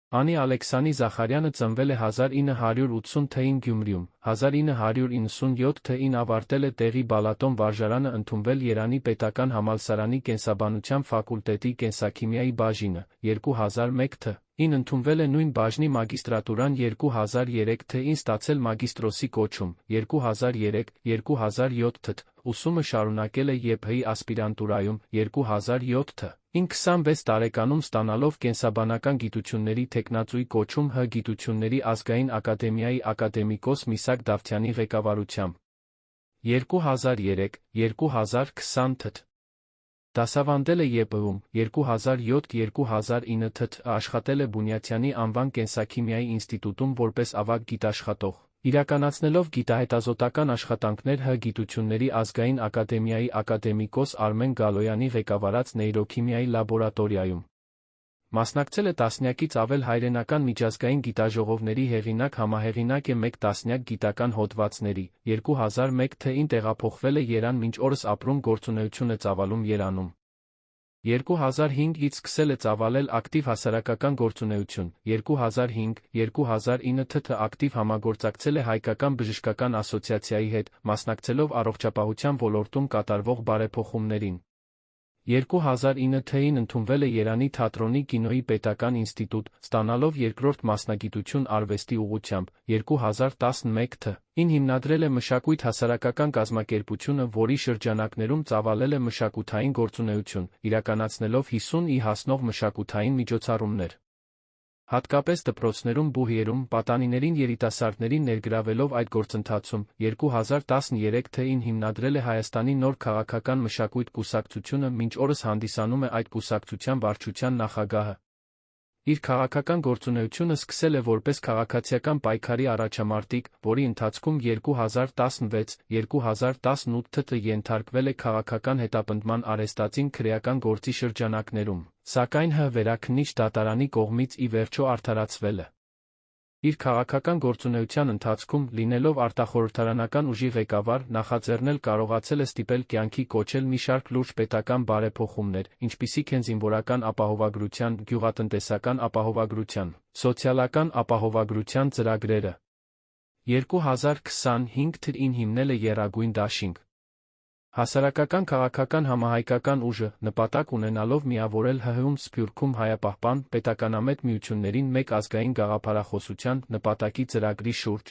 Անի Ալեքսանի Զախարյանը ծնվել է 1980 թ.-ին Գյումրիում, 1997 թ.-ին ավարտել է տեղի Բալատոն վարժարանը, ընդունվել Երանի պետական համալսարանի կենսաբանության ֆակուլտետի կենսաքիմիայի բաժինը, 2001 թ.-ին ընդունվել է նույն բաժնի մագիստրատուրան, 2003 թ.-ին ստացել մագիստրոսի կոչում, 2003-2007 թ. ուսումը շարունակել է ԵՓՀ-ի ասպիրանտուրայում, 2007 թ.-ին 26 տարեկանում ստանալով կենսաբանական գիտությունների թեկնածուի կոչում ՀՀ Գիտությունների ազգային ակադեմիայի ակադեմիկոս Միսակ Դավթյանի ղեկավարությամբ, 2003-2020 թ. դասավանդել է ԵՊՀ-ում, 2007-2009 թ. աշխատել է Բունյաթյանի անվան կենսաքիմիայի ինստիտուտում որպես ավագ գիտաշխատող, իրականացնելով գիտահետազոտական աշխատանքներ ՀՀ Գիտությունների ազգային ակադեմիայի ակադեմիկոս Արմեն Գալոյանի ղեկավարած նեյրոքիմիայի լաբորատորիայում։ Մասնակցել է տասնյակից ավել հայրենական միջազգային գիտաժողովների, հեղինակ, համահեղինակ է մեկ տասնյակ գիտական հոդվածների, 2001 թ.-ին տեղափոխվել է Երան, մինչ օրս ապրում, գործունեություն է ծավալում Երանում։ 2005-ից սկսել է ծավալել ակտիվ հասարակական գործունեություն, 2005-2009 թ. ակտիվ համագործակցել է Հայկական բժշկական ասոցիացիայի հետ, մասնակցելով առողջապահության ոլորտում կատարվող բարեփոխումներին։ 2009 թ.-ին ընդունվել է Երանի թատրոնի կինոյի պետական ինստիտուտ, ստանալով երկրորդ մասնագիտություն արվեստի ուղղությամբ, 2011 թ.-ին հիմնադրել է Մշակույթ հասարակական կազմակերպությունը, որի շրջանակներում ծավալել է մշակութային գործունեություն, իրականացնելով 50-ի հասնող մշակութային միջոցառումներ, հատկապես դպրոցներում, բուհիերում, պատանիներին, երիտասարդներին ներգրավելով այդ գործընթացում, 2013 թ.-ին հիմնադրել է Հայաստանի նոր քաղաքական մշակույթ կուսակցությունը, մինչ օրս հանդիսանում է այդ կուսակցության վարչության նախագահը։ Իր քաղաքական գործունեությունը սկսել է որպես քաղաքացիական պայքարի առաջամարտիկ, որի ընթացքում 2016-2018 թ. ենթարկվել է քաղաքական հետապնդման արհեստածին քրեական գործի շրջանակներում, սակայն ՀՀ վերաքննիչ դատարանի կողմից ի վերջո արդարացվել է։ Իր քաղաքական գործունեության ընթացքում, լինելով արտախորհրդարանական ուժի ղեկավար, նախաձեռնել կարողացել է ստիպել կյանքի կոչել մի շարք լուրջ պետական բարեփոխումներ, ինչպիսիք են զինվորական ապահովագրության, գյուղատնտեսական ապահովագրության, սոցիալական ապահովագրության ծրագրերը։ 2025 թ.-ին հիմնել է Եռագույն դաշինք, հասարակական քաղաքական համահայկական ուժը, նպատակ ունենալով միավորել ՀՀ-ում, Սփյուռքում հայապահպան, պետականամետ միություններին մեկ ազգային գաղափարախոսության նպատակի ծրագրի շուրջ։